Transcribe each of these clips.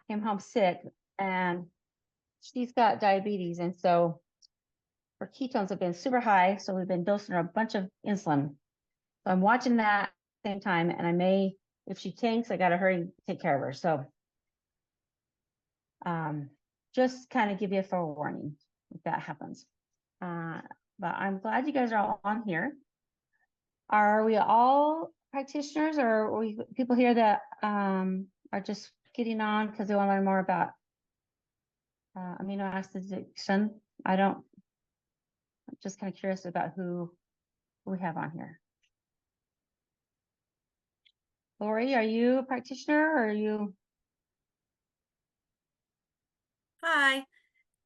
came home sick, and she's got diabetes. And so her ketones have been super high. So we've been dosing her a bunch of insulin. So I'm watching that at the same time. And I may, if she tanks, I got to hurry and take care of her. So just kind of give you a forewarning if that happens. But I'm glad you guys are all on here. Are we all practitioners, or are we people here that are just getting on because they want to learn more about amino acid addiction? I'm just kind of curious about who we have on here. Lori, are you a practitioner, or are you? Hi.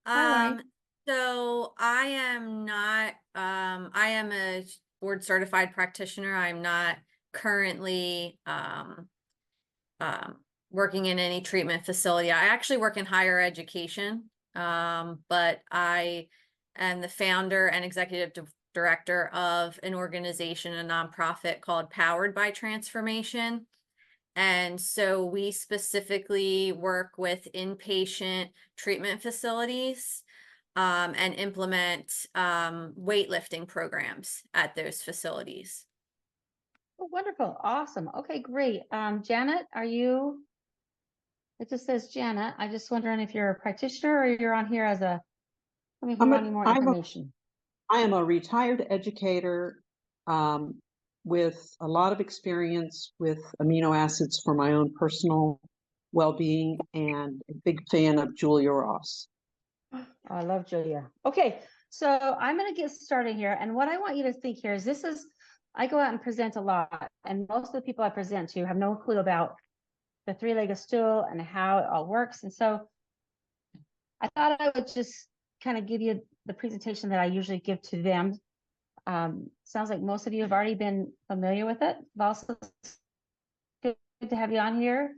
Hi, Lori. So I am not, I am a board certified practitioner. I'm not currently working in any treatment facility. I actually work in higher education, but I am the founder and executive director of an organization, a nonprofit called Powered by Transformation. And so we specifically work with inpatient treatment facilities and implement weightlifting programs at those facilities. Oh, wonderful. Awesome. Okay, great. Janet, are you? It just says Janet. I'm just wondering if you're a practitioner or you're on here as a, let me, if you want any more information. I am a retired educator with a lot of experience with amino acids for my own personal well-being, and a big fan of Julia Ross. Oh, I love Julia. Okay, so I'm going to get started here. And what I want you to think here is I go out and present a lot, and most of the people I present to have no clue about the three-legged stool and how it all works. And so I thought I would just kind of give you the presentation that I usually give to them. Sounds like most of you have already been familiar with it. Also, good to have you on here.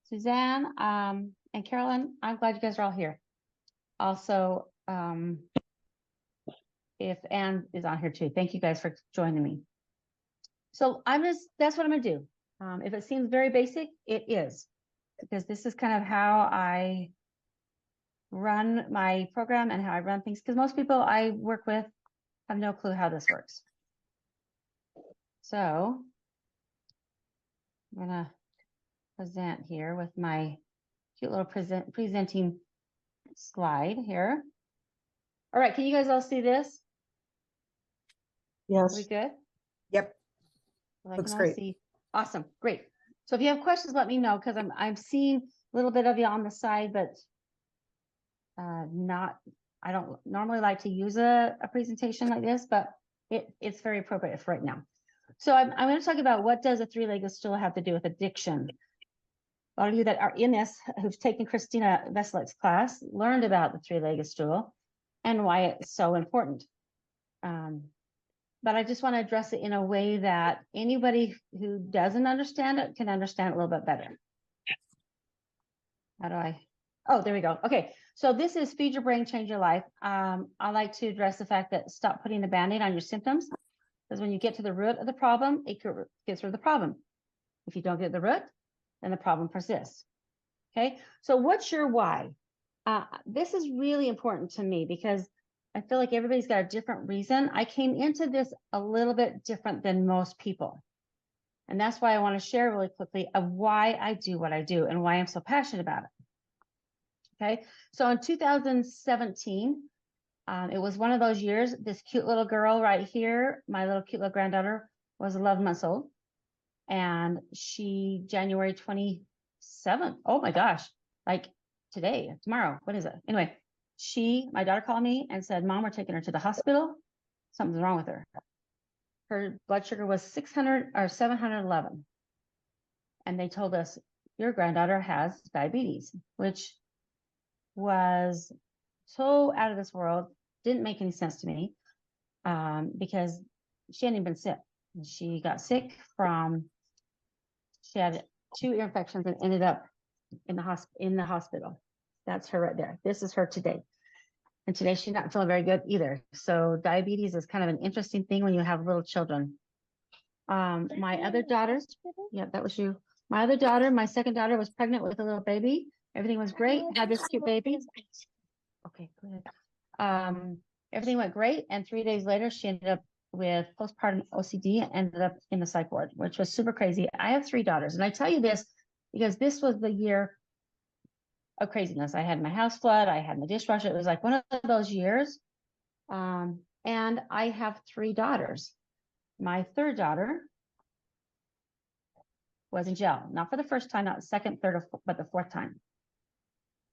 Suzanne and Carolyn, I'm glad you guys are all here. Also, if Anne is on here too, thank you guys for joining me. So that's what I'm gonna do. If it seems very basic, it is, because this is kind of how I run my program and how I run things, because most people I work with have no clue how this works. So I'm gonna present here with my cute little presenting slide here. All right, can you guys all see this? Yes. Are we good? Yep. Well, Looks great. See. Awesome, great. So if you have questions, let me know, because I'm seeing a little bit of you on the side, but I don't normally like to use a presentation like this, but it's very appropriate for right now. So I'm going to talk about, what does a three-legged stool have to do with addiction? A lot of you that are in this, who've taken Christina Veselick's class, learned about the three-legged stool and why it's so important. But I just want to address it in a way that anybody who doesn't understand it can understand it a little bit better. How do I? Oh, there we go. Okay, so this is Feed Your Brain, Change Your Life. I like to address the fact that stop putting a Band-Aid on your symptoms, because when you get to the root of the problem, it gets rid of the problem. If you don't get the root, then the problem persists. Okay, so what's your why? This is really important to me, because I feel like everybody's got a different reason. I came into this a little bit different than most people. And that's why I want to share really quickly of why I do what I do and why I'm so passionate about it. Okay, so in 2017, it was one of those years, this cute little girl right here, my little cute little granddaughter, was 11 months old. And she, January 27th, oh my gosh, like tomorrow, what is it? Anyway, my daughter called me and said, Mom, we're taking her to the hospital. Something's wrong with her. Her blood sugar was 600 or 711. And they told us, your granddaughter has diabetes, which was so out of this world, didn't make any sense to me, because she hadn't even been sick. She got sick she had 2 ear infections and ended up in the hospital. That's her right there. This is her today. And today she's not feeling very good either. So diabetes is kind of an interesting thing when you have little children. My other daughters, yeah, that was you. My other daughter, my second daughter, was pregnant with a little baby. Everything was great. Had this cute baby. Okay, good. Everything went great. And 3 days later, she ended up with postpartum OCD and ended up in the psych ward, which was super crazy. I have 3 daughters. And I tell you this because this was the year of craziness. I had my house flood. I had my dishwasher. It was like one of those years. And I have 3 daughters. My third daughter was in jail, not for the first time, not the second, third, but the 4th time.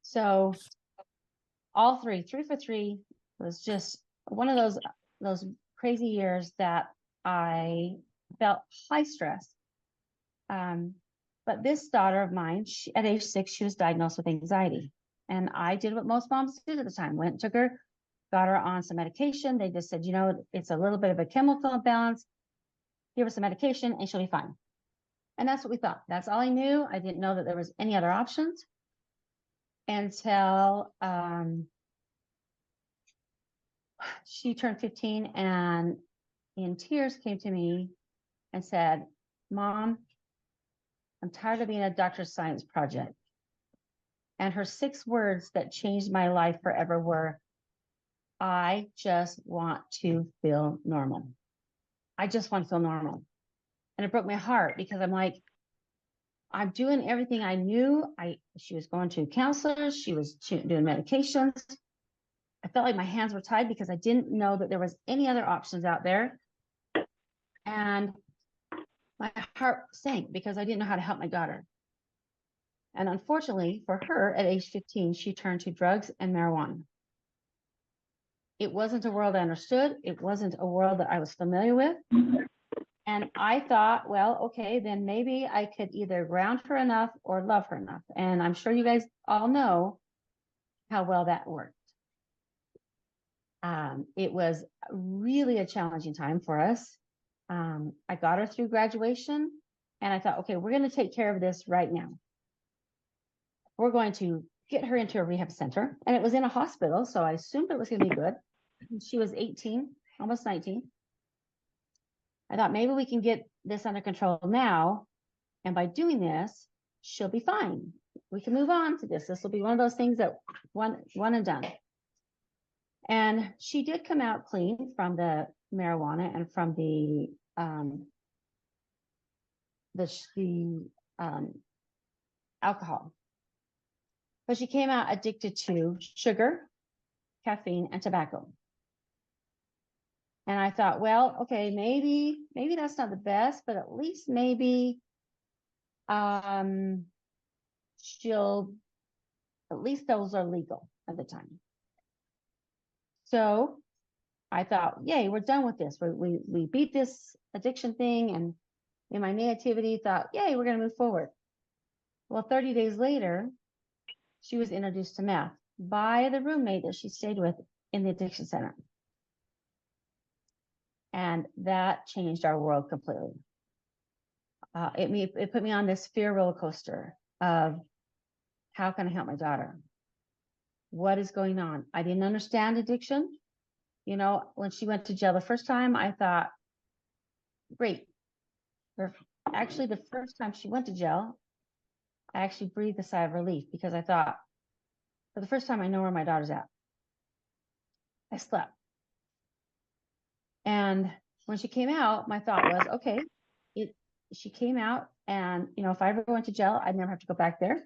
So all 3 for 3 was just one of those crazy years that I felt high stress. But this daughter of mine, at age 6, she was diagnosed with anxiety. And I did what most moms did at the time, went and took her, got her on some medication. They just said, it's a little bit of a chemical imbalance. Give her some medication and she'll be fine. And that's what we thought. That's all I knew. I didn't know that there was any other options until she turned 15 and in tears came to me and said, Mom, I'm tired of being a doctor's science project. And her 6 words that changed my life forever were, I just want to feel normal. I just want to feel normal. And it broke my heart because I'm like, I'm doing everything I knew. She was going to counselors. She was doing medications. I felt like my hands were tied because I didn't know that there was any other options out there. And my heart sank because I didn't know how to help my daughter. And unfortunately for her, at age 15, she turned to drugs and marijuana. It wasn't a world I understood. It wasn't a world that I was familiar with. And I thought, well, okay, then maybe I could either ground her enough or love her enough. And I'm sure you guys all know how well that worked. It was really a challenging time for us. I got her through graduation and I thought, okay, we're going to take care of this right now. We're going to get her into a rehab center. And it was in a hospital, so I assumed it was going to be good. She was 18, almost 19. I thought maybe we can get this under control now. And by doing this, she'll be fine. We can move on to this. This will be one of those things that one and done. And she did come out clean from the marijuana and from the alcohol. But she came out addicted to sugar, caffeine, and tobacco. And I thought, well, okay, maybe that's not the best, but at least maybe at least those are legal at the time. So I thought, yay, we're done with this. We beat this addiction thing, and in my nativity thought, yay, we're going to move forward. Well, 30 days later, she was introduced to meth by the roommate that she stayed with in the addiction center. And that changed our world completely. It put me on this fear roller coaster of how can I help my daughter? What is going on? I didn't understand addiction. When she went to jail the first time, I thought, great. Actually, the first time she went to jail, I actually breathed a sigh of relief because I thought, for the first time, I know where my daughter's at. I slept. And when she came out, my thought was, okay, she came out and, if I ever went to jail, I'd never have to go back there.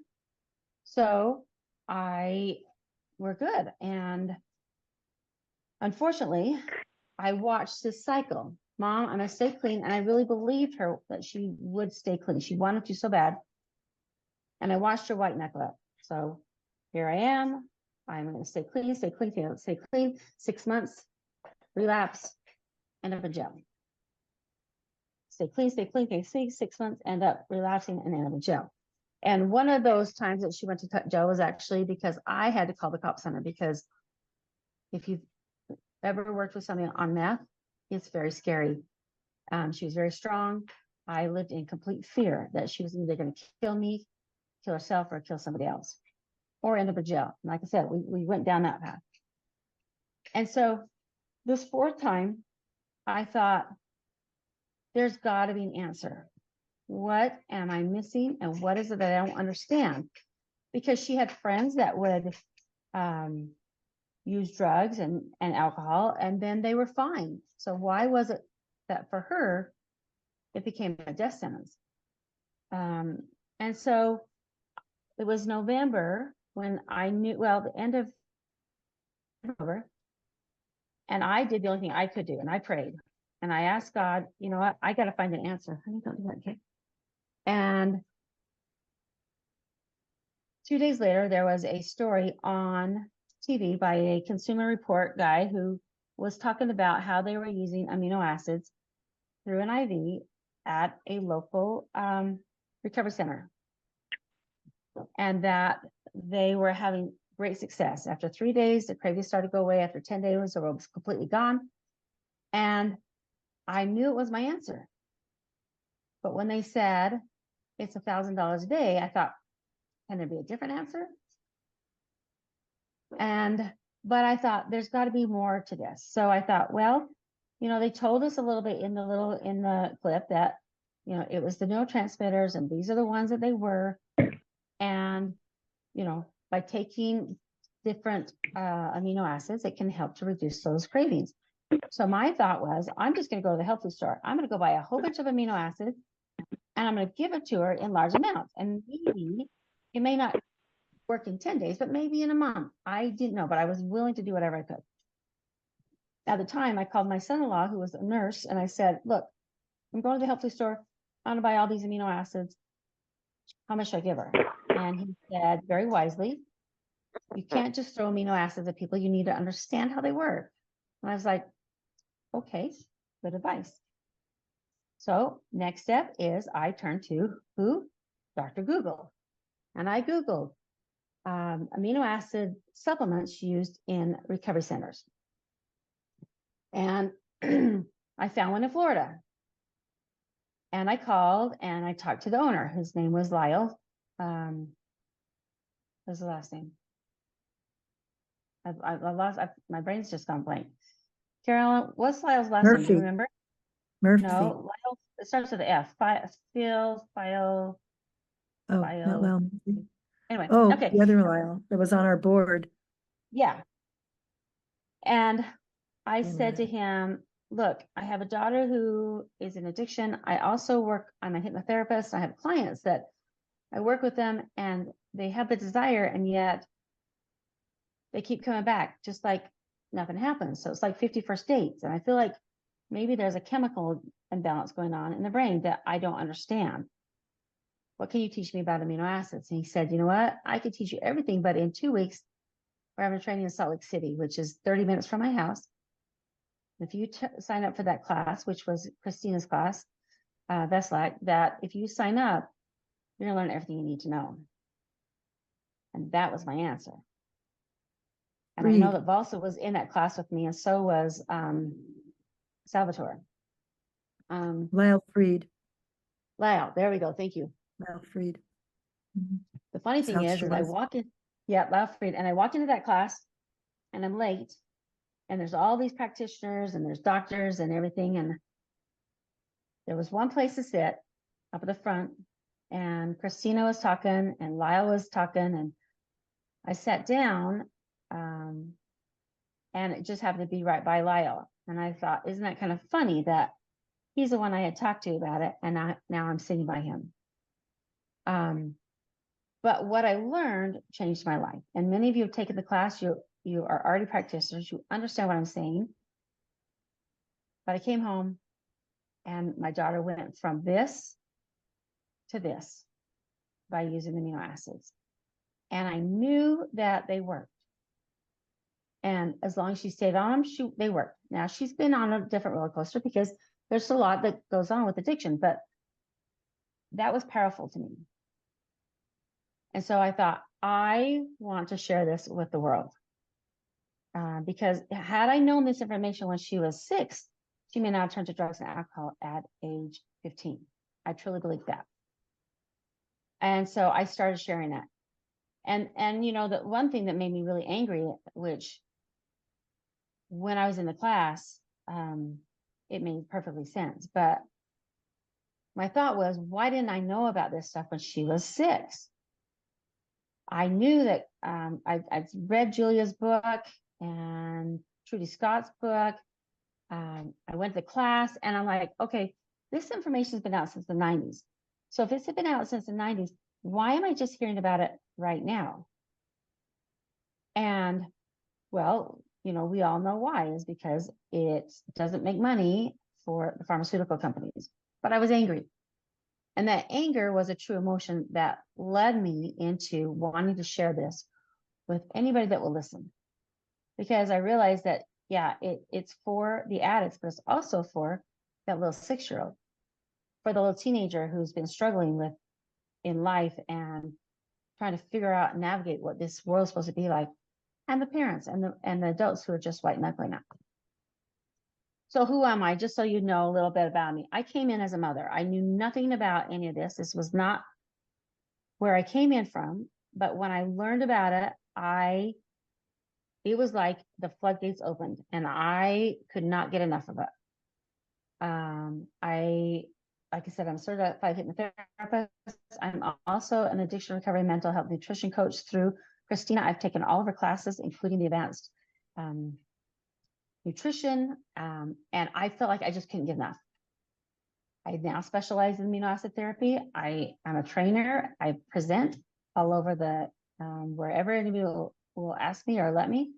So we're good. And unfortunately, I watched this cycle. Mom, I'm going to stay clean. And I really believed her that she would stay clean. She wanted to so bad. And I watched her white knuckle up. So here I am. I'm going to stay clean, stay clean, stay clean. 6 months, relapse, end up in jail. Stay clean, stay clean, stay clean. 6 months, end up relapsing and end up in jail. And one of those times that she went to jail was actually because I had to call the cops on her, because if you've ever worked with somebody on meth, it's very scary. She was very strong. I lived in complete fear that she was either going to kill me, kill herself, or kill somebody else, or end up in jail. And like I said, we went down that path. And so this 4th time, I thought, there's got to be an answer. what am I missing and what is it that I don't understand? Because she had friends that would use drugs and alcohol, and then they were fine. So why was it that for her, it became a death sentence? And so it was November when I knew, well, the end of November, and I did the only thing I could do, and I prayed. And I asked God, you know what, I got to find an answer. Honey, don't do that, okay? And 2 days later, there was a story on TV by a Consumer Report guy who was talking about how they were using amino acids through an IV at a local recovery center, and that they were having great success. After 3 days, the cravings started to go away. After 10 days, it was completely gone. And I knew it was my answer. But when they said it's $1,000 a day, I thought, can there be a different answer? But I thought there's got to be more to this. So I thought, well, you know, they told us a little bit in the clip that, you know, it was the neurotransmitters and these are the ones that they were. And, you know, by taking different amino acids, it can help to reduce those cravings. So my thought was, I'm just going to go to the health food store. I'm going to go buy a whole bunch of amino acids and I'm going to give it to her in large amounts. And maybe it may not work in 10 days, but maybe in a month. I didn't know, but I was willing to do whatever I could. At the time, I called my son-in-law, who was a nurse, and I said, look, I'm going to the health food store. I'm going to buy all these amino acids. How much should I give her? And he said, very wisely, you can't just throw amino acids at people. You need to understand how they work. And I was like, okay, good advice. So next step is I turned to who? Dr. Google. And I Googled amino acid supplements used in recovery centers. And I found one in Florida. And I called and I talked to the owner. His name was Lyle. What was the last name? I lost, my brain's just gone blank. Carolyn, what's Lyle's last name? Do you remember? Murphy. No, Lyle, it starts with an F. Phil. Oh, not Lyle. Anyway, Oh, okay. the other Lyle that was on our board. Yeah. And I Yeah, said to him, look, I have a daughter who is in addiction. I also work, I'm a hypnotherapist. I have clients that I work with them and they have the desire and yet they keep coming back just like nothing happens. So it's like 50 first dates. And I feel like maybe there's a chemical imbalance going on in the brain that I don't understand. What can you teach me about amino acids? And he said, you know what? I could teach you everything, but in 2 weeks, we're having a training in Salt Lake City, which is 30 minutes from my house. If you sign up for that class, which was Christina's class, Veslak, that if you sign up, you're gonna learn everything you need to know. And that was my answer. And I know that Valsa was in that class with me, and so was Salvatore. Lyle Freed. Lyle, there we go. Thank you. Lyle Freed. The funny thing is I walk in, Lyle Freed, and I walk into that class and I'm late. And there's all these practitioners and there's doctors and everything. And there was one place to sit up at the front and Christina was talking and Lyle was talking and I sat down and it just happened to be right by Lyle. And I thought, isn't that kind of funny that he's the one I had talked to about it and now I'm sitting by him. But what I learned changed my life. And many of you have taken the class, you are already practitioners, you understand what I'm saying. But I came home and my daughter went from this to this by using amino acids. And I knew that they worked. And as long as she stayed on them, they worked. Now she's been on a different roller coaster because there's a lot that goes on with addiction, but that was powerful to me. And so I thought, I want to share this with the world. Because had I known this information when she was 6, she may not have turned to drugs and alcohol at age 15. I truly believe that. And so I started sharing that. And you know, the one thing that made me really angry, which when I was in the class, it made perfectly sense. But my thought was, why didn't I know about this stuff when she was 6? I knew that I'd read Julia's book and Trudy Scott's book. I went to class and I'm like, okay, this information's been out since the 90s. So if it's been out since the 90s, why am I just hearing about it right now? And well, you know, we all know why, is because it doesn't make money for the pharmaceutical companies. But I was angry. And that anger was a true emotion that led me into wanting to share this with anybody that will listen. Because I realized that, yeah, it's for the addicts, but it's also for that little 6-year-old, for the little teenager who's been struggling with in life and trying to figure out and navigate what this world's supposed to be like, and the parents and the adults who are just white knuckling up. So who am I? Just so you know a little bit about me. I came in as a mother. I knew nothing about any of this. This was not where I came in from. But when I learned about it, it was like the floodgates opened and I could not get enough of it. Like I said, I'm certified hypnotherapist. I'm also an addiction recovery mental health nutrition coach through Christina. I've taken all of her classes, including the advanced nutrition. And I felt like I just couldn't get enough. I now specialize in amino acid therapy. I'm a trainer. I present all over the, wherever anybody will ask me or let me.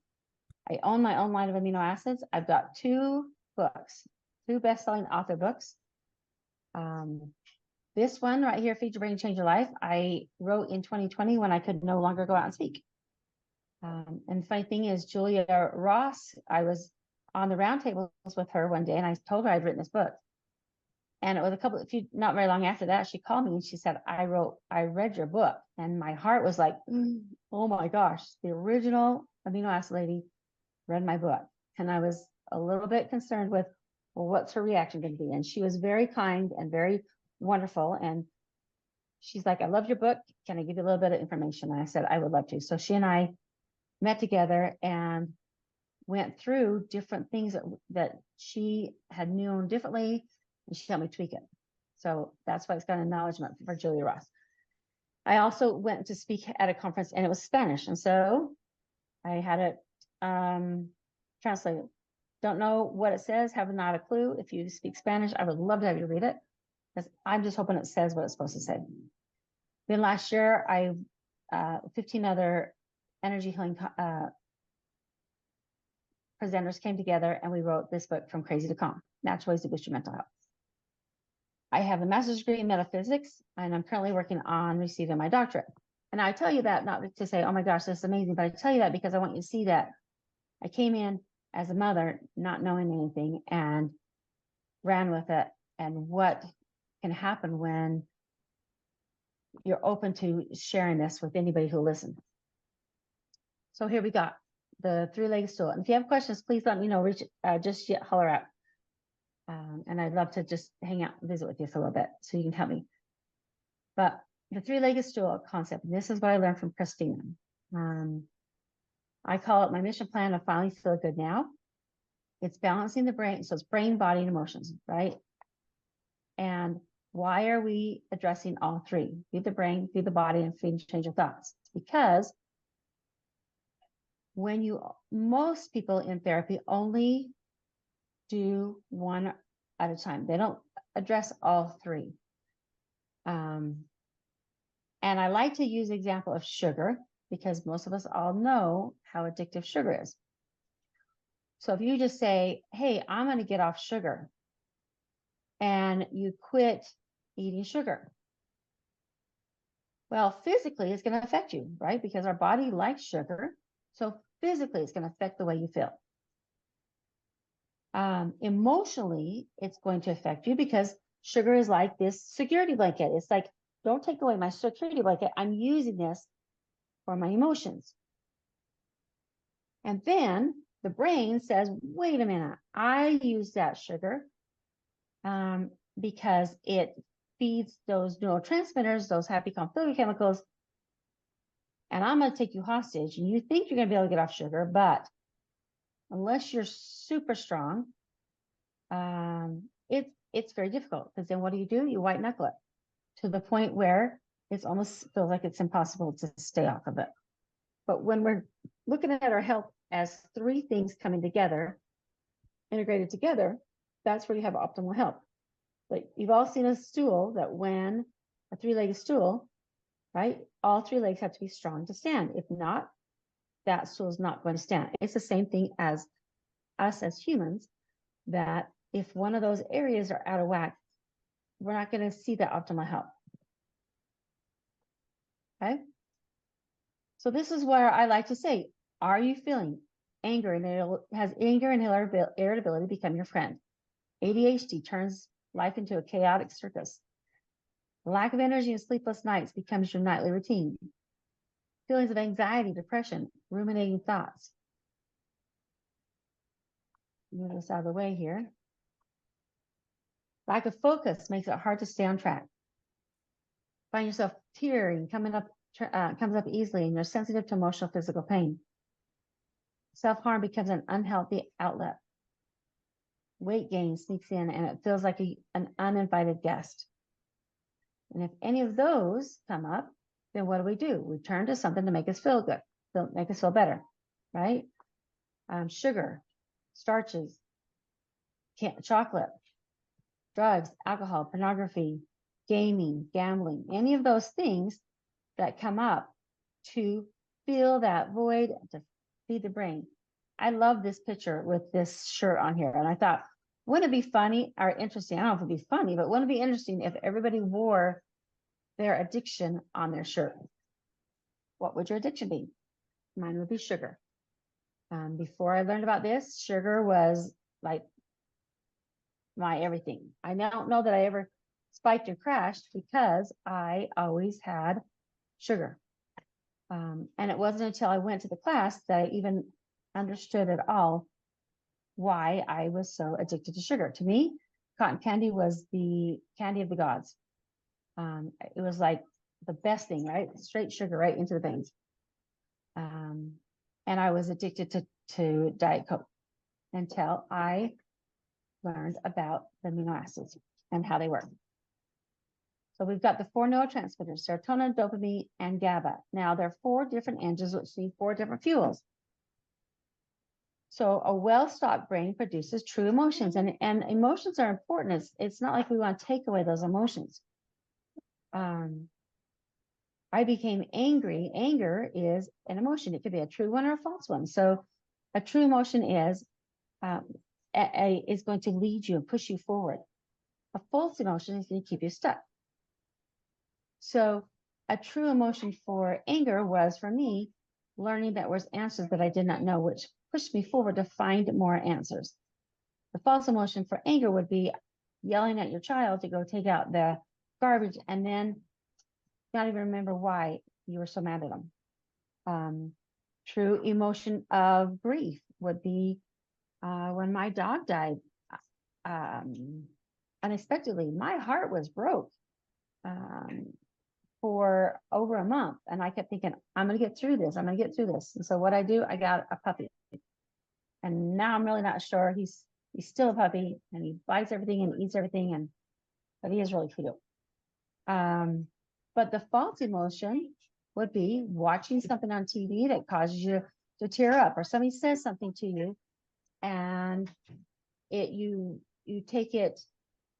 I own my own line of amino acids. I've got 2 books, 2 best-selling author books. This one right here, Feed Your Brain, Change Your Life, I wrote in 2020 when I could no longer go out and speak. And the funny thing is, Julia Ross, I was on the roundtables with her one day and I told her I'd written this book. And it was not very long after that, she called me and she said, I read your book. And my heart was like, oh my gosh, the original amino acid lady read my book. And I was a little bit concerned with, well, what's her reaction going to be? And she was very kind and very wonderful. And she's like, I love your book. Can I give you a little bit of information? And I said, I would love to. So she and I met together and went through different things that she had known differently. And she helped me tweak it. So that's why it's got an acknowledgement for Julia Ross. I also went to speak at a conference and it was Spanish. And so I had it translated. Don't know what it says, have not a clue. If you speak Spanish, I would love to have you read it because I'm just hoping it says what it's supposed to say. Then last year, 15 other energy healing presenters came together and we wrote this book, From Crazy to Calm, Natural Ways to Boost Your Mental Health. I have a master's degree in metaphysics and I'm currently working on receiving my doctorate. And I tell you that not to say, oh my gosh, this is amazing, but I tell you that because I want you to see that I came in as a mother, not knowing anything, and ran with it, and what can happen when you're open to sharing this with anybody who listens. So here we got the 3-legged stool. And if you have questions, please let me know. Just holler out. And I'd love to just hang out and visit with you for a little bit so you can help me. But the 3-legged stool concept, and this is what I learned from Christina. I call it my mission plan of finally feel good now. It's balancing the brain. So it's brain, body, and emotions, right? And why are we addressing all 3? Feed the brain, feed the body, and feed and change your thoughts. Because most people in therapy only do one at a time. They don't address all 3. And I like to use the example of sugar because most of us all know how addictive sugar is. So if you just say, hey, I'm going to get off sugar, and you quit eating sugar, well, physically it's going to affect you, right? Because our body likes sugar. So physically it's going to affect the way you feel. Emotionally, it's going to affect you because sugar is like this security blanket. It's like, don't take away my security blanket. I'm using this for my emotions. And then the brain says, wait a minute, I use that sugar because it feeds those neurotransmitters, those happy calm feel chemicals, and I'm going to take you hostage. And you think you're going to be able to get off sugar, but unless you're super strong, it's very difficult because then what do? You white knuckle it to the point where it's almost feels like it's impossible to stay off of it. But when we're looking at our health as three things coming together, integrated together, that's where you have optimal health. But you've all seen a stool that when a three-legged stool, right? All three legs have to be strong to stand. If not, that stool is not going to stand. It's the same thing as us as humans, that if one of those areas are out of whack, we're not going to see that optimal health. Okay. So this is where I like to say, are you feeling anger? And has anger and irritability become your friend? ADHD turns life into a chaotic circus. Lack of energy and sleepless nights becomes your nightly routine. Feelings of anxiety, depression, ruminating thoughts. Move this out of the way here. Lack of focus makes it hard to stay on track. Find yourself tearing, comes up easily, and you're sensitive to emotional, physical pain. Self-harm becomes an unhealthy outlet. Weight gain sneaks in, and it feels like an uninvited guest. And if any of those come up, then what do? We turn to something to make us feel good, make us feel better, right? Sugar, starches, chocolate, drugs, alcohol, pornography, gaming, gambling, any of those things that come up to fill that void, to feed the brain. I love this picture with this shirt on here. And I thought, wouldn't it be funny or interesting? I don't know if it'd be funny, but wouldn't it be interesting if everybody wore their addiction on their shirt? What would your addiction be? Mine would be sugar. Before I learned about this, sugar was like my everything. I don't know that I ever spiked and crashed because I always had sugar. And it wasn't until I went to the class that I even understood at all why I was so addicted to sugar. To me, cotton candy was the candy of the gods. It was like the best thing, right? Straight sugar right into the veins. And I was addicted to Diet Coke until I learned about the amino acids and how they work. So we've got the four neurotransmitters, serotonin, dopamine, and GABA. Now there are four different engines which need four different fuels. So a well-stocked brain produces true emotions, and emotions are important. It's not like we want to take away those emotions. I became angry. Anger is an emotion. It could be a true one or a false one. So a true emotion is going to lead you and push you forward. A false emotion is going to keep you stuck. So a true emotion for anger was, for me, learning that was answers that I did not know, which pushed me forward to find more answers. The false emotion for anger would be yelling at your child to go take out the garbage and then not even remember why you were so mad at them. True emotion of grief would be when my dog died unexpectedly. My heart was broke for over a month, and I kept thinking, I'm going to get through this. I'm going to get through this. And so what I do, I got a puppy, and now I'm really not sure. He's still a puppy, and he bites everything and eats everything, but he is really cute. But the false emotion would be watching something on TV that causes you to tear up, or somebody says something to you, and you take it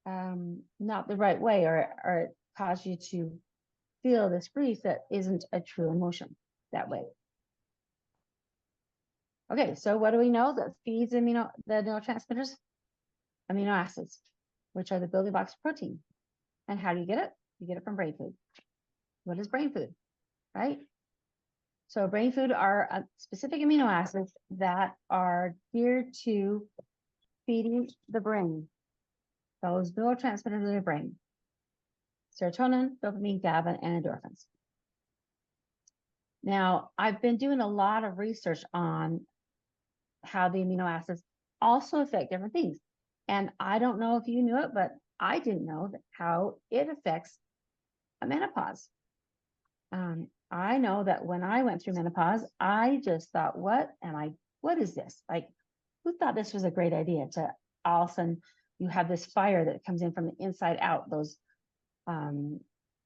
not the right way, or it causes you to feel this grief that isn't a true emotion that way. Okay, so what do we know that feeds the neurotransmitters? Amino acids, which are the building blocks of protein. And how do you get it? You get it from brain food. What is brain food, right? So brain food are specific amino acids that are geared to feeding the brain, those neurotransmitters in the brain: serotonin, dopamine, GABA, and endorphins. Now, I've been doing a lot of research on how the amino acids also affect different things. And I don't know if you knew it, but I didn't know how it affects a menopause. I know that when I went through menopause, I just thought, what is this? Like, who thought this was a great idea to all of a sudden you have this fire that comes in from the inside out. Those,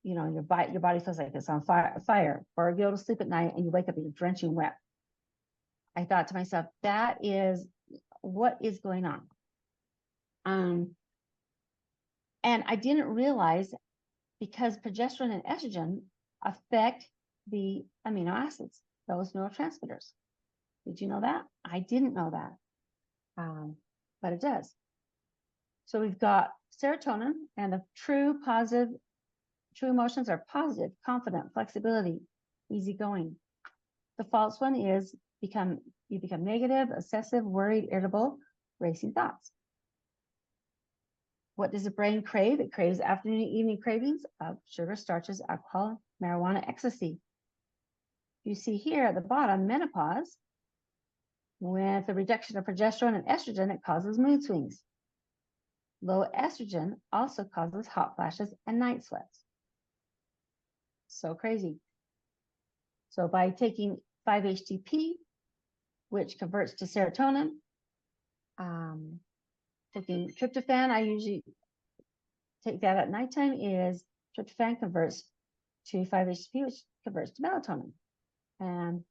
your body feels like it's on fire, or you go to sleep at night and you wake up and you're drenching wet. I thought to myself, that is what is going on. And I didn't realize, because progesterone and estrogen affect the amino acids, those neurotransmitters. Did you know that? I didn't know that, but it does. So we've got serotonin, and the true emotions are positive, confident, flexibility, easygoing. The false one is you become negative, obsessive, worried, irritable, racing thoughts. What does the brain crave? It craves afternoon and evening cravings of sugar, starches, alcohol, marijuana, ecstasy. You see here at the bottom, menopause. With the reduction of progesterone and estrogen, it causes mood swings. Low estrogen also causes hot flashes and night sweats. So crazy. So by taking 5-HTP, which converts to serotonin, taking tryptophan, I usually take that at nighttime, is tryptophan converts to 5-HTP, which converts to melatonin. And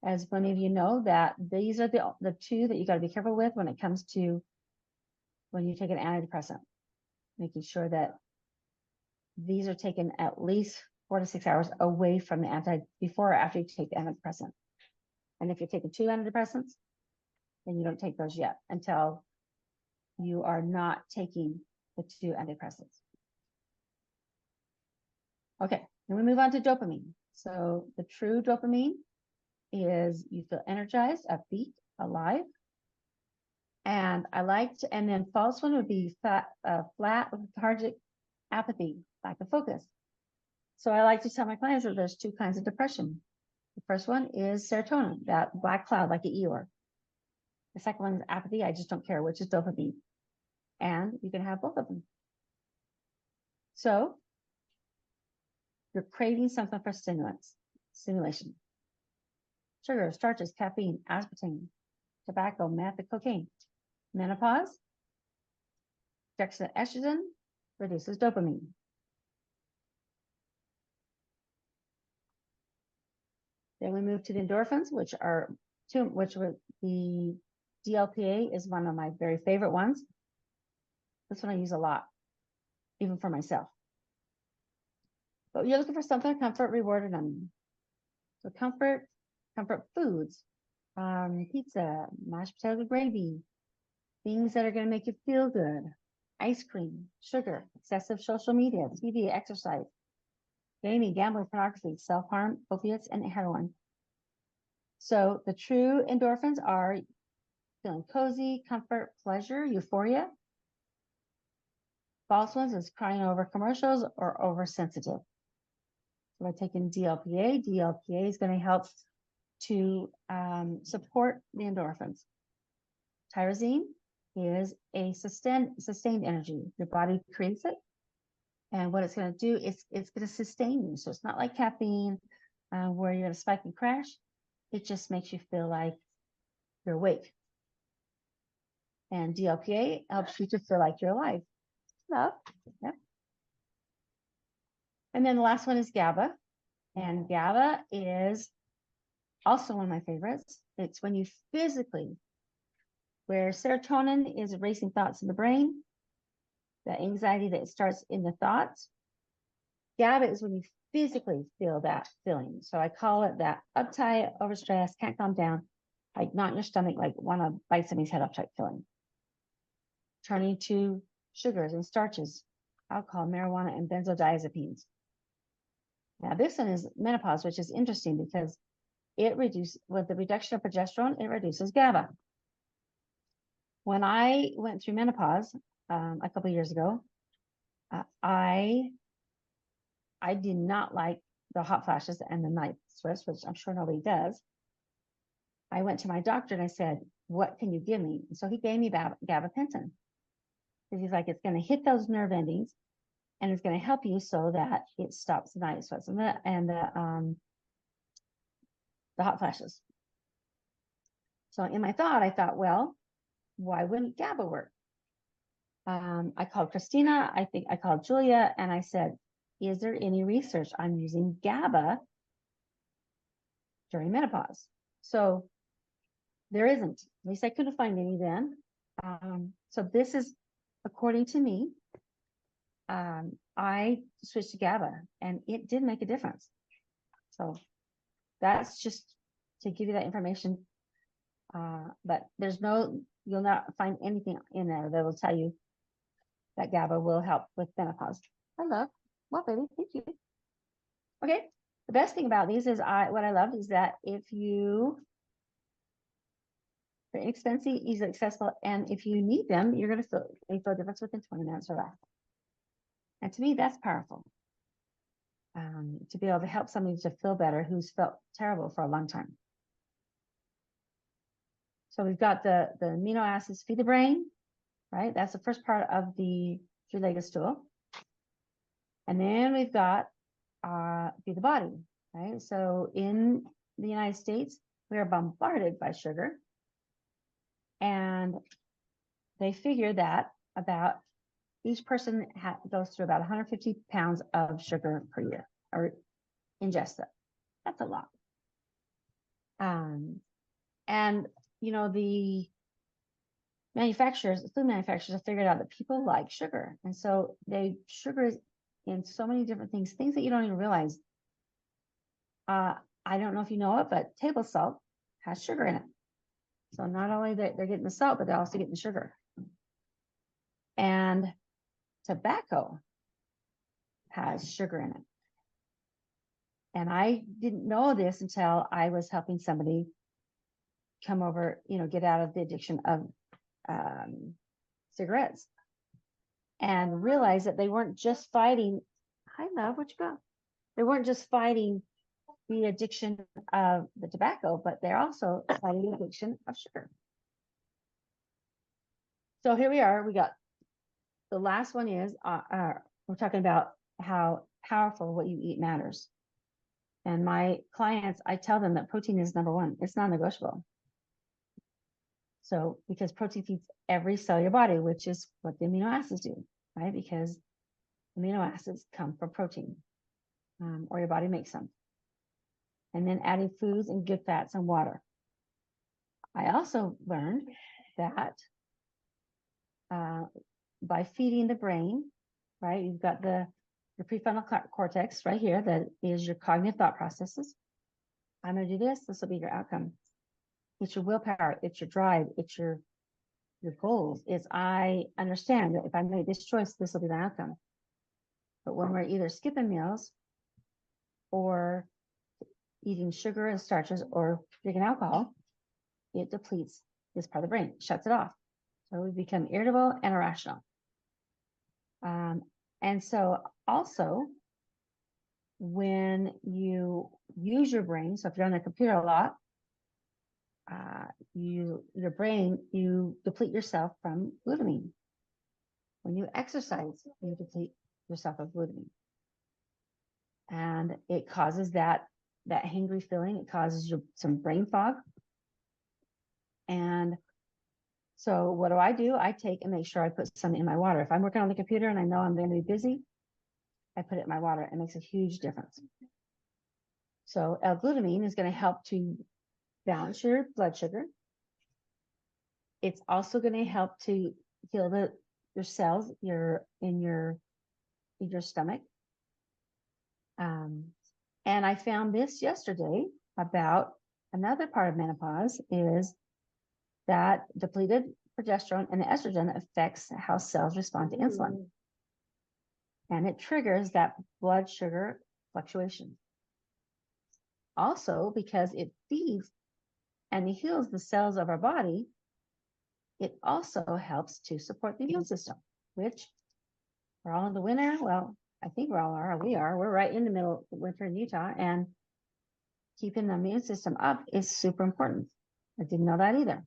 as many of you know, that these are the two that you got to be careful with when it comes to when you take an antidepressant, making sure that these are taken at least 4 to 6 hours away from the before or after you take the antidepressant. And if you're taking 2 antidepressants, then you don't take those yet until you are not taking the 2 antidepressants. Okay, then we move on to dopamine. So the true dopamine is you feel energized, upbeat, alive. And and then false one would be flat, lethargic, apathy, lack of focus. So I like to tell my clients that there's 2 kinds of depression. The first one is serotonin, that black cloud like an Eeyore. The second one is apathy, I just don't care, which is dopamine. And you can have both of them. So you're craving something for stimulation. Sugar, starches, caffeine, aspartame, tobacco, meth, and cocaine. Menopause, reduction of estrogen, reduces dopamine. Then we move to the endorphins, which were the DLPA is one of my very favorite ones. This one I use a lot, even for myself. But you're looking for something, comfort, reward, and numbing. So comfort foods, pizza, mashed potato gravy, things that are going to make you feel good, ice cream, sugar, excessive social media, TV, exercise, gaming, gambling, pornography, self-harm, opiates, and heroin. So the true endorphins are feeling cozy, comfort, pleasure, euphoria. False ones is crying over commercials or oversensitive. So by taking DLPA is going to help to support the endorphins. Tyrosine is a sustained energy. Your body creates it. And what it's going to do is it's going to sustain you. So it's not like caffeine where you're going to spike and crash. It just makes you feel like you're awake. And DLPA helps you to feel like you're alive. Love. Yeah. And then the last one is GABA. And GABA is also one of my favorites. It's when you physically, where serotonin is racing thoughts in the brain, the anxiety that starts in the thoughts. GABA is when you physically feel that feeling. So I call it that uptight, overstressed, can't calm down, like not in your stomach, like want to bite somebody's head off type feeling. Turning to sugars and starches, alcohol, marijuana, and benzodiazepines. Now this one is menopause, which is interesting because with the reduction of progesterone, it reduces GABA. When I went through menopause a couple of years ago, I did not like the hot flashes and the night sweats, which I'm sure nobody does. I went to my doctor and I said, what can you give me? And so he gave me gabapentin. Because he's like, it's going to hit those nerve endings and it's going to help you so that it stops the night sweats and the hot flashes. So in my thought, I thought, well, why wouldn't GABA work? I called Christina, I think I called Julia, and I said, is there any research on using GABA during menopause? So there isn't. At least I couldn't find any then. So this is, according to me, I switched to GABA and it did make a difference. So that's just to give you that information. But you'll not find anything in there that will tell you that GABA will help with menopause. Well, baby, thank you. Okay, the best thing about these is what I love is that they're inexpensive, easily accessible, and if you need them, you're going to feel a difference within 20 minutes or less. And to me, that's powerful. To be able to help somebody to feel better who's felt terrible for a long time. So we've got the amino acids feed the brain, right? That's the first part of the three-legged stool. And then we've got feed the body, right? So in the United States, we are bombarded by sugar. And they figure that about each person goes through about 150 pounds of sugar per year or ingest it. That's a lot. And you know, the food manufacturers have figured out that people like sugar. And so sugar is in so many different things that you don't even realize. I don't know if you know it, but table salt has sugar in it. So not only they're getting the salt, but they're also getting the sugar. And tobacco has sugar in it. And I didn't know this until I was helping somebody come over, get out of the addiction of cigarettes and realize that they weren't just fighting. Hi, love, what you got? They weren't just fighting the addiction of the tobacco, but they're also fighting the addiction of sugar. So here we are. We got the last one is we're talking about how powerful what you eat matters. And my clients, I tell them that protein is number one. It's non-negotiable. So because protein feeds every cell in your body, which is what the amino acids do, right? Because amino acids come from protein, or your body makes them. And then adding foods and good fats and water. I also learned that by feeding the brain, right? You've got the prefrontal cortex right here that is your cognitive thought processes. I'm going to do this. This will be your outcome. It's your willpower. It's your drive. It's your goals. It's I understand that if I make this choice, this will be the outcome. But when we're either skipping meals or eating sugar and starches or drinking alcohol, it depletes this part of the brain, shuts it off. So we become irritable and irrational. And so also when you use your brain, so if you're on the computer a lot, your brain, you deplete yourself from glutamine. When you exercise, you deplete yourself of glutamine. And it causes that hangry feeling. It causes some brain fog. And so what do? I take and make sure I put some in my water. If I'm working on the computer and I know I'm going to be busy, I put it in my water. It makes a huge difference. So L-glutamine is going to help to balance your blood sugar. It's also going to help to heal your cells in your stomach. And I found this yesterday about another part of menopause is that depleted progesterone and estrogen affects how cells respond to insulin. And it triggers that blood sugar fluctuation. Also, because it feeds and it heals the cells of our body, it also helps to support the immune system, which we're all in the winter. Well, I think we all are. We're right in the middle of winter in Utah, and keeping the immune system up is super important. I didn't know that either.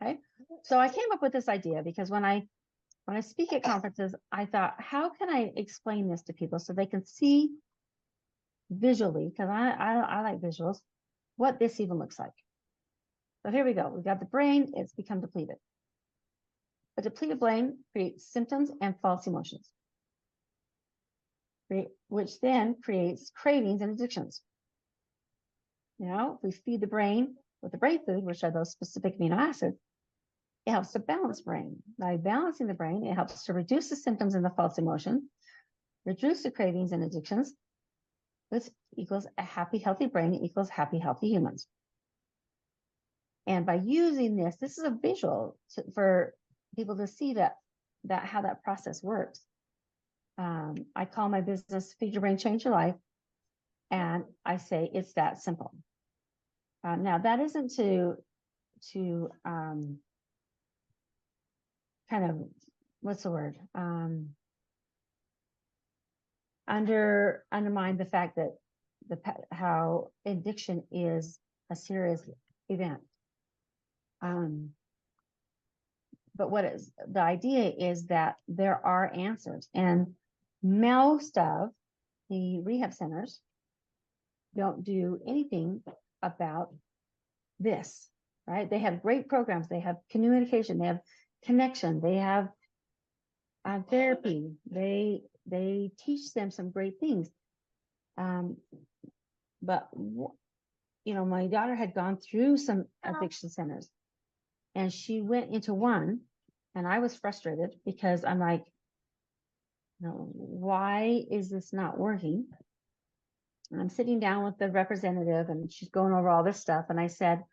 Okay, so I came up with this idea because when I speak at conferences, I thought, how can I explain this to people so they can see visually, because I like visuals, what this even looks like. So here we go. We've got the brain, it's become depleted. A depleted brain creates symptoms and false emotions, which then creates cravings and addictions. You know, if we feed the brain with the brain food, which are those specific amino acids, it helps to balance brain. By balancing the brain, it helps to reduce the symptoms and the false emotion, reduce the cravings and addictions, which equals a happy, healthy brain equals happy, healthy humans. And by using this is a visual for people to see that how that process works. I call my business Feed Your Brain, Change Your Life. And I say it's that simple. Now that isn't to kind of, what's the word? Undermine the fact that how addiction is a serious event. But the idea is that there are answers, and most of the rehab centers don't do anything about this, right? They have great programs, they have communication, they have connection, they have therapy, they teach them some great things. But you know, my daughter had gone through some addiction centers, and she went into one, and I was frustrated because I'm like, no, why is this not working? And I'm sitting down with the representative, and she's going over all this stuff, and I said,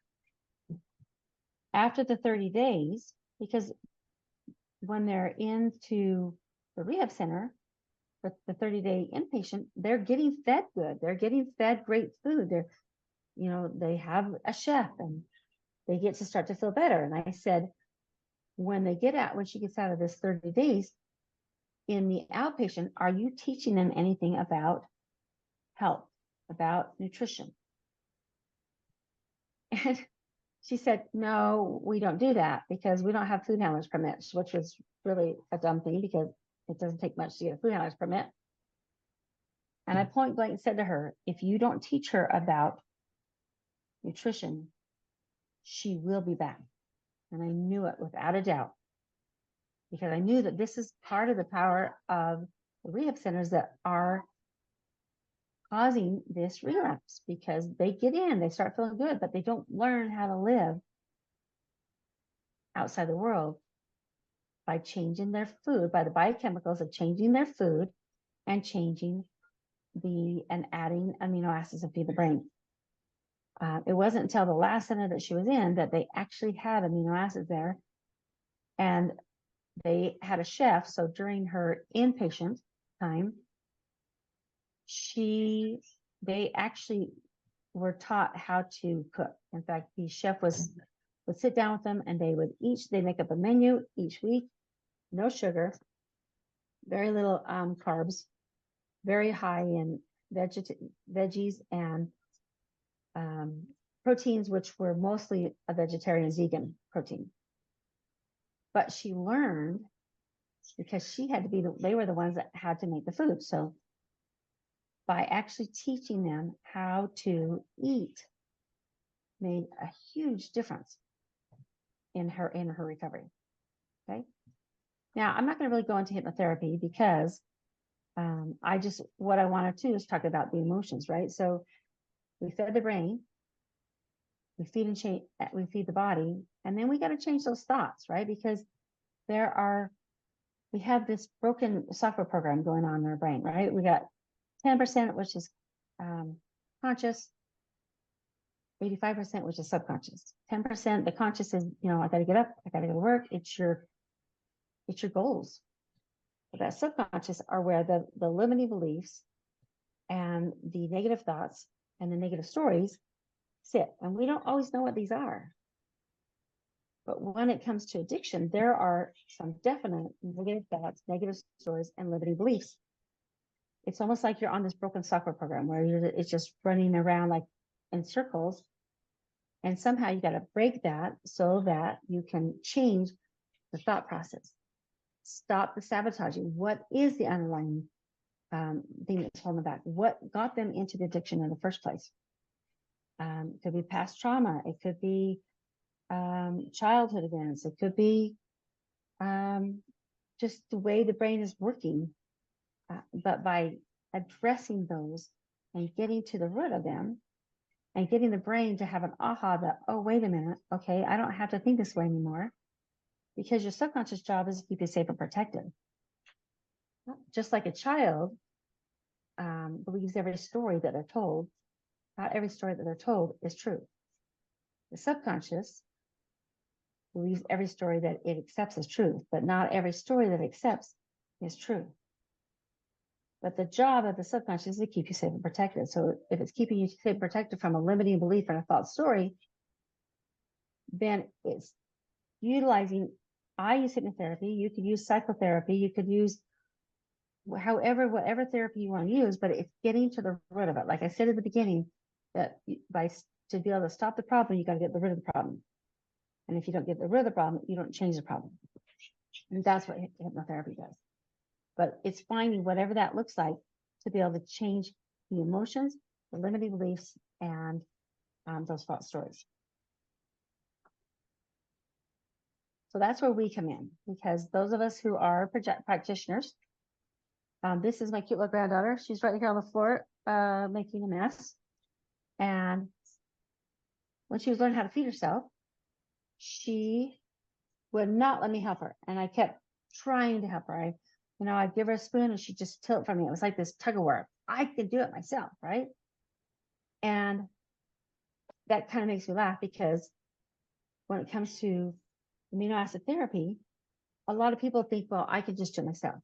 after the 30 days, because when they're into the rehab center with the 30-day inpatient, they're getting fed good. They're getting fed great food. They're, you know, they have a chef and they get to start to feel better. And I said, when she gets out of this 30 days in the outpatient, are you teaching them anything about health, about nutrition? And she said, no, we don't do that because we don't have food handlers permits, which was really a dumb thing because it doesn't take much to get a food handlers permit. And I point blank said to her, if you don't teach her about nutrition, she will be back. And I knew it without a doubt, because I knew that this is part of the power of the rehab centers that are causing this relapse, because they get in, they start feeling good, but they don't learn how to live outside the world by changing their food, by the biochemicals of changing their food and changing and adding amino acids and feed the brain. It wasn't until the last center that she was in that they actually had amino acids there, and they had a chef. So during her inpatient time, they actually were taught how to cook. In fact, the chef would sit down with them, and they make up a menu each week, no sugar, very little carbs, very high in veggies and proteins, which were mostly a vegetarian vegan protein. But she learned, because they were the ones that had to make the food. So by actually teaching them how to eat made a huge difference in her recovery. Okay. Now, I'm not going to really go into hypnotherapy because what I wanted to do is talk about the emotions, right? So we fed the brain, we feed the body, and then we got to change those thoughts, right? Because we have this broken software program going on in our brain, right? We got 10%, which is conscious, 85%, which is subconscious. 10%, the conscious is, you know, I got to get up, I got to go to work. It's your goals. But that subconscious are where the limiting beliefs and the negative thoughts and the negative stories sit. And we don't always know what these are. But when it comes to addiction, there are some definite negative thoughts, negative stories, and limiting beliefs. It's almost like you're on this broken software program where it's just running around like in circles. And somehow you got to break that so that you can change the thought process. Stop the sabotaging. What is the underlying thing that's holding them back? What got them into the addiction in the first place? It could be past trauma. It could be childhood events. It could be just the way the brain is working. But by addressing those and getting to the root of them and getting the brain to have an aha that, oh, wait a minute, okay, I don't have to think this way anymore, because your subconscious job is to keep you safe and protected. Just like a child believes every story that they're told, not every story that they're told is true. The subconscious believes every story that it accepts as truth, but not every story that it accepts is true. But the job of the subconscious is to keep you safe and protected. So if it's keeping you safe and protected from a limiting belief in a thought story, then it's utilizing, I use hypnotherapy, you could use psychotherapy, you could use whatever therapy you want to use, but it's getting to the root of it. Like I said at the beginning, that to be able to stop the problem, you got to get the root of the problem. And if you don't get the root of the problem, you don't change the problem. And that's what hypnotherapy does. But it's finding whatever that looks like to be able to change the emotions, the limiting beliefs, and those false stories. So that's where we come in, because those of us who are practitioners, this is my cute little granddaughter. She's right here on the floor, making a mess. And when she was learning how to feed herself, she would not let me help her. And I kept trying to help her. I'd give her a spoon and she'd just tilt from me. It was like this tug of war. I could do it myself, right? And that kind of makes me laugh, because when it comes to amino acid therapy, a lot of people think, well, I could just do it myself.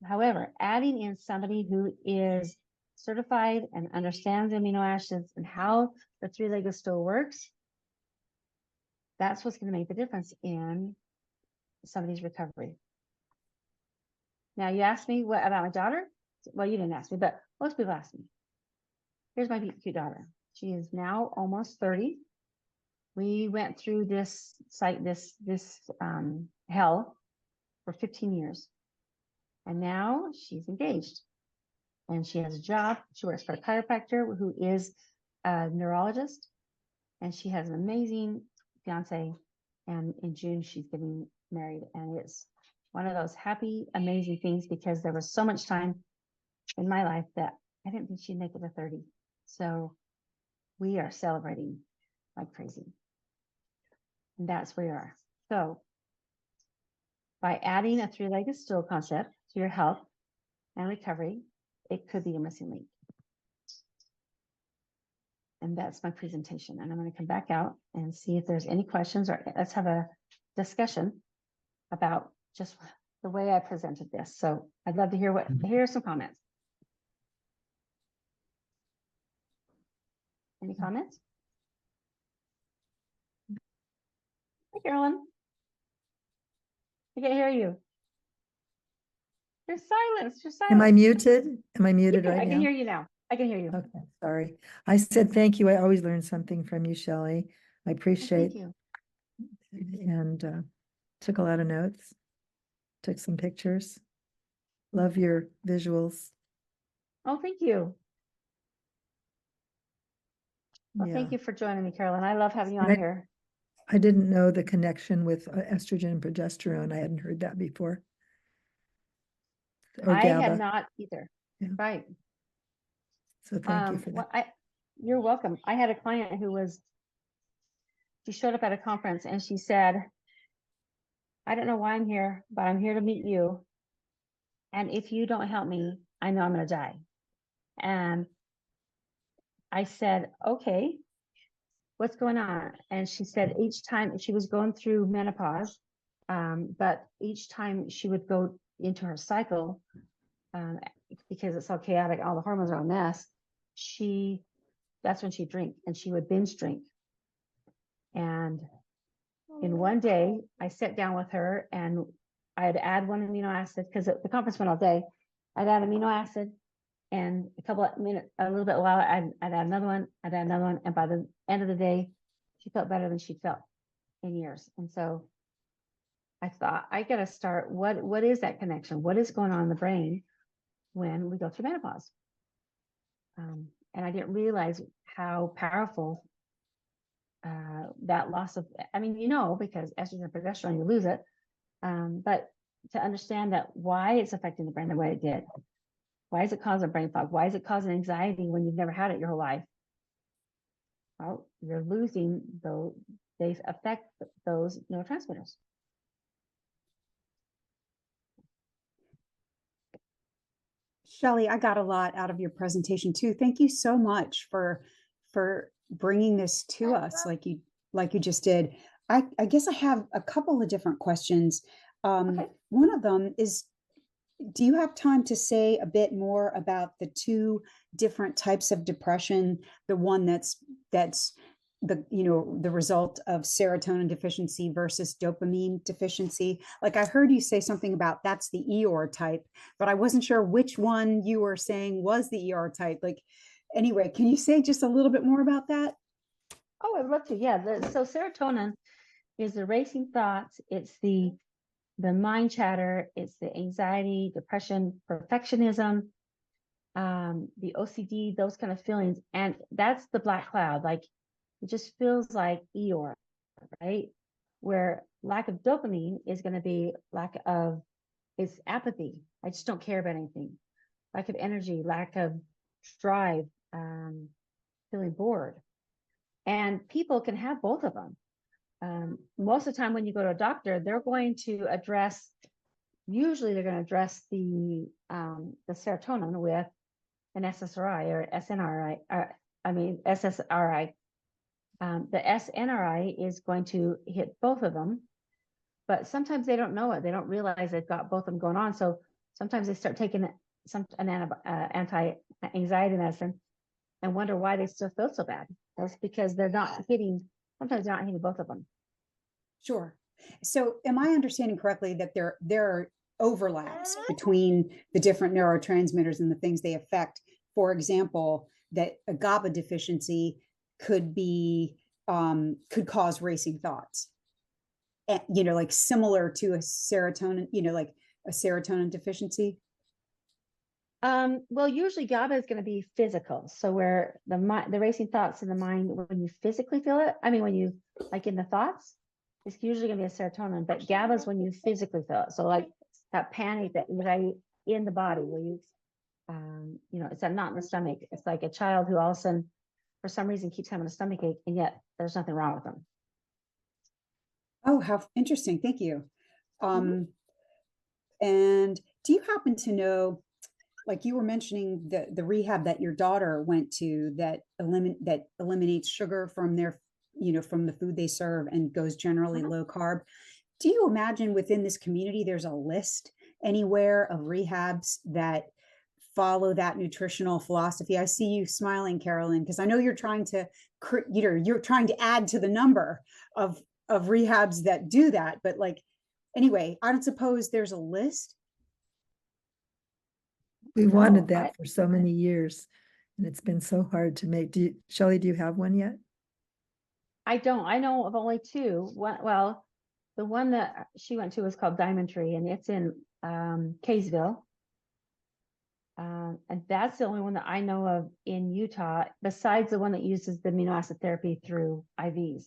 However, adding in somebody who is certified and understands amino acids and how the three-legged stool works, that's what's going to make the difference in somebody's recovery. Now, you asked me what about my daughter? Well, you didn't ask me, but most people ask me. Here's my cute daughter. She is now almost 30. We went through this hell for 15 years. And now she's engaged. And she has a job. She works for a chiropractor who is a neurologist. And she has an amazing fiance. And in June, she's getting married. And it's one of those happy, amazing things, because there was so much time in my life that I didn't think she'd make it to 30. So we are celebrating like crazy. And that's where we are. So by adding a three-legged stool concept to your health and recovery, it could be a missing link. And that's my presentation. And I'm going to come back out and see if there's any questions, or let's have a discussion about just the way I presented this. So I'd love to hear some comments. Any comments? Hi, Carolyn. I can't hear you. You're silent. You're silent. Am I muted? Am I muted right now? I can hear you now. I can hear you. Okay, sorry. I said thank you. I always learn something from you, Shelly. I appreciate Thank you. and took a lot of notes. Took some pictures. Love your visuals. Oh, thank you. Well, Yeah. thank you for joining me, Carolyn. I love having you on And here. I didn't know the connection with estrogen and progesterone. I hadn't heard that before. Or I GABA. had not either. Yeah. Right. So thank you for that. You're welcome. I had a client she showed up at a conference and she said, I don't know why I'm here, but I'm here to meet you. And if you don't help me, I know I'm going to die. And I said, okay, what's going on? And she said each time she was going through menopause, but each time she would go into her cycle, because it's so chaotic, all the hormones are a mess, that's when she'd drink, and she would binge drink. And in one day, I sat down with her and I'd add one amino acid, because the conference went all day. I'd add amino acid, and a couple of minutes, a little bit while, I'd add another one, and by the end of the day, she felt better than she'd felt in years. And so I thought, I got to start, what is that connection? What is going on in the brain when we go through menopause? And I didn't realize how powerful that loss of, I mean, because estrogen and progesterone, you lose it. But to understand that why it's affecting the brain the way it did. Why is it causing brain fog? Why is it causing anxiety when you've never had it your whole life? Well, you're losing those, they affect those neurotransmitters. Shelly, I got a lot out of your presentation too. Thank you so much for bringing this to us like you just did. I guess I have a couple of different questions. Okay. One of them is, do you have time to say a bit more about the two different types of depression? The one that's the result of serotonin deficiency versus dopamine deficiency. Like I heard you say something about that's the Eeyore type, but I wasn't sure which one you were saying was the Eeyore type. Like, anyway, can you say just a little bit more about that? Oh, I'd love to. Yeah. So serotonin is the racing thoughts. It's the mind chatter. It's the anxiety, depression, perfectionism, the OCD, those kind of feelings. And that's the black cloud. Like it just feels like Eeyore, right? Where lack of dopamine is going to be it's apathy. I just don't care about anything. Lack of energy, lack of drive, feeling bored. And people can have both of them. Most of the time when you go to a doctor, they're going to address the serotonin with an SSRI or SNRI, SSRI. The SNRI is going to hit both of them, but sometimes they don't know it. They don't realize they've got both of them going on. So sometimes they start taking an anti-anxiety medicine and wonder why they still feel so bad. That's because sometimes they're not hitting both of them. Sure. So am I understanding correctly that there are overlaps between the different neurotransmitters and the things they affect? For example, that a GABA deficiency could cause racing thoughts. And, like similar to a serotonin, like a serotonin deficiency? Well, usually GABA is going to be physical. So where the racing thoughts in the mind, when you physically feel it, when you like in the thoughts, it's usually going to be a serotonin, but GABA is when you physically feel it. So like that panic, that anxiety in the body where you, it's not in the stomach. It's like a child who all of a sudden, for some reason, keeps having a stomach ache, and yet there's nothing wrong with them. Oh, how interesting. Thank you. And do you happen to know, like you were mentioning the rehab that your daughter went to that eliminates sugar from from the food they serve and goes generally low carb. Do you imagine within this community, there's a list anywhere of rehabs that follow that nutritional philosophy? I see you smiling, Carolyn, because I know you're trying to, you're trying to add to the number of rehabs that do that. But like, anyway, I don't suppose there's a list. We wanted that for so many years, and it's been so hard to make. Shelly, do you have one yet? I don't. I know of only two. Well, the one that she went to was called Diamond Tree, and it's in Kaysville. And that's the only one that I know of in Utah, besides the one that uses the amino acid therapy through IVs.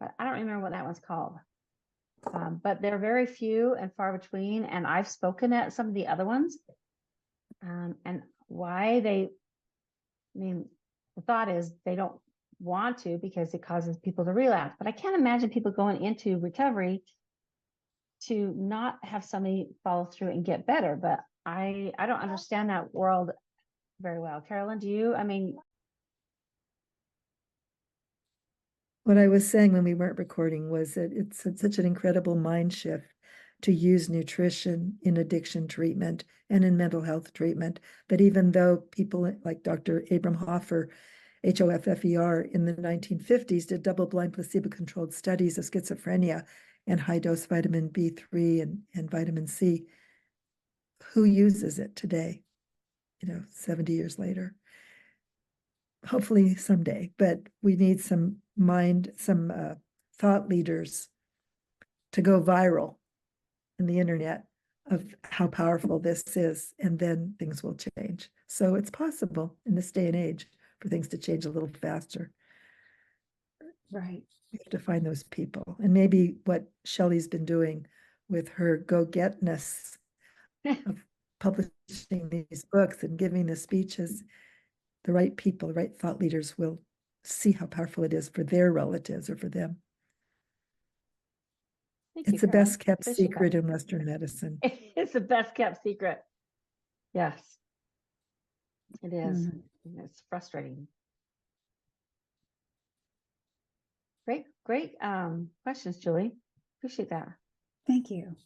But I don't remember what that one's called. But they're very few and far between, and I've spoken at some of the other ones. And why the thought is they don't want to because it causes people to relapse. But I can't imagine people going into recovery to not have somebody follow through and get better. But I don't understand that world very well. Carolyn, do you? What I was saying when we weren't recording was that it's such an incredible mind shift to use nutrition in addiction treatment and in mental health treatment. But even though people like Dr. Abram Hoffer, Hoffer, in the 1950s did double-blind placebo-controlled studies of schizophrenia and high-dose vitamin B3 and vitamin C, who uses it today, 70 years later? Hopefully someday, but we need some thought leaders to go viral in the internet of how powerful this is, and then things will change. So it's possible in this day and age for things to change a little faster. Right. We have to find those people. And maybe what Shelley's been doing with her go-getness of publishing these books and giving the speeches, the right people, the right thought leaders will see how powerful it is for their relatives or for them. Thank you, It's the Carolyn. best kept Appreciate that. secret in Western medicine. It's the best kept secret. Yes, it is. Mhm. And it's frustrating. Great questions, Julie. Appreciate that. Thank you.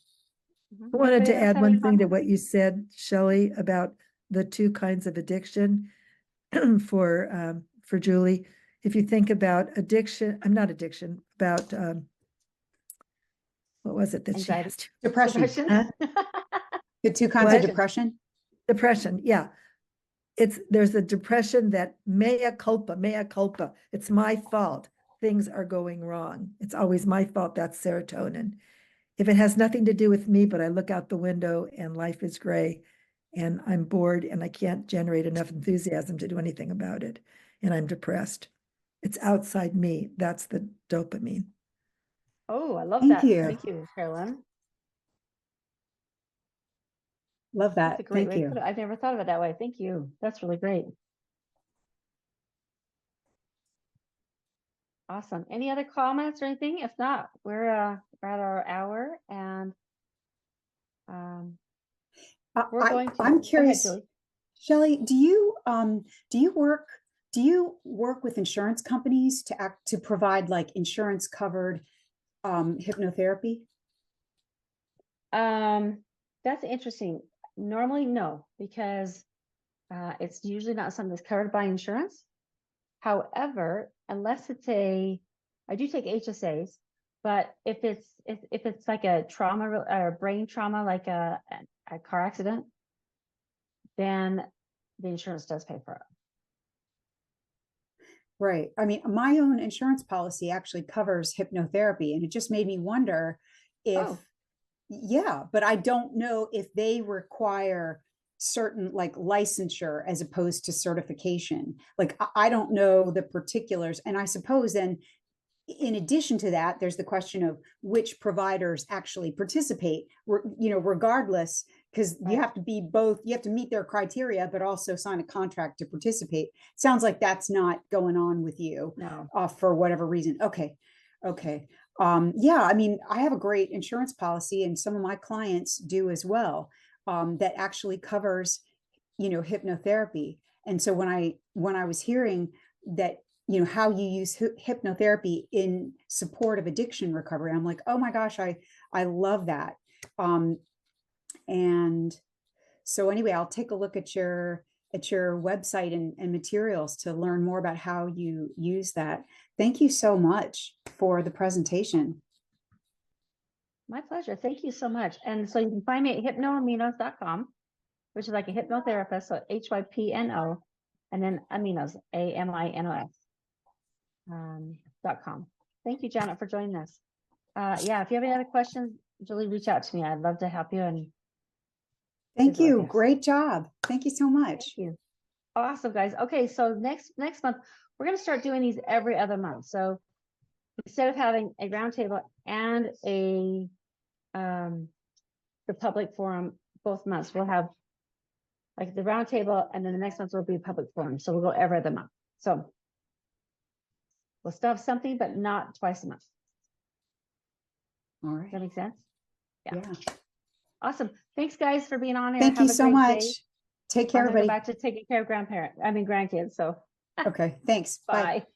Mhm. I wanted Anybody to else add have any one thing to comments? what you said, Shelley, about the two kinds of addiction for Julie. If you think about addiction, I'm not addiction, about what was it that she Anxiety. has? Depression. Depression? Huh? The two kinds of What? depression. Depression, yeah. There's a depression that mea culpa. It's my fault. Things are going wrong. It's always my fault. That's serotonin. If it has nothing to do with me, but I look out the window and life is gray and I'm bored and I can't generate enough enthusiasm to do anything about it, and I'm depressed. It's outside me. That's the dopamine. Oh, I love Thank that. you. Thank you, Carolyn. Love That's a that. great Thank way to you. put it. I've never thought of it that way. Thank you. That's really great. Awesome. Any other comments or anything? If not, we're at our hour and we're going to. I'm Go ahead, curious, Julie. Shelly, do you work with insurance companies to provide like insurance covered hypnotherapy? That's interesting. Normally, no, because it's usually not something that's covered by insurance. However, unless I do take HSAs, but if it's like a trauma or brain trauma, like a car accident, then the insurance does pay for it. Right. I mean, my own insurance policy actually covers hypnotherapy, and it just made me wonder if, Oh. yeah, but I don't know if they require certain like licensure as opposed to certification. Like, I don't know the particulars. And I suppose then, in addition to that, there's the question of which providers actually participate, regardless, because you Right. have to be both, you have to meet their criteria, but also sign a contract to participate. Sounds like that's not going on with you No. for whatever reason. Okay. Yeah, I mean, I have a great insurance policy and some of my clients do as well, that actually covers, hypnotherapy. And so when I was hearing that, how you use hypnotherapy in support of addiction recovery, I'm like, oh my gosh, I love that. And so anyway, I'll take a look at your website and materials to learn more about how you use that. Thank you so much for the presentation. My pleasure. Thank you so much. And so you can find me at hypnoaminos.com, which is like a hypnotherapist. So HYPNO, and then aminos, AMINOS, .com. Thank you, Janet, for joining us. Yeah, if you have any other questions, Julie, reach out to me. I'd love to help you. And Thank visit with you. Great job. Thank you so much. Thank you. Awesome, guys. Okay, so next month, we're going to start doing these every other month. So instead of having a roundtable and the public forum both months, we'll have like the roundtable, and then the next month will be a public forum. So we'll go every other month. So we'll still have something, but not twice a month. All Does that right. make sense? Yeah. Awesome. Thanks, guys, for being on here. Thank Have you a so great much. day. Take care, I'm gonna go everybody. back to taking care of grandkids. So Okay. Thanks. Bye. bye.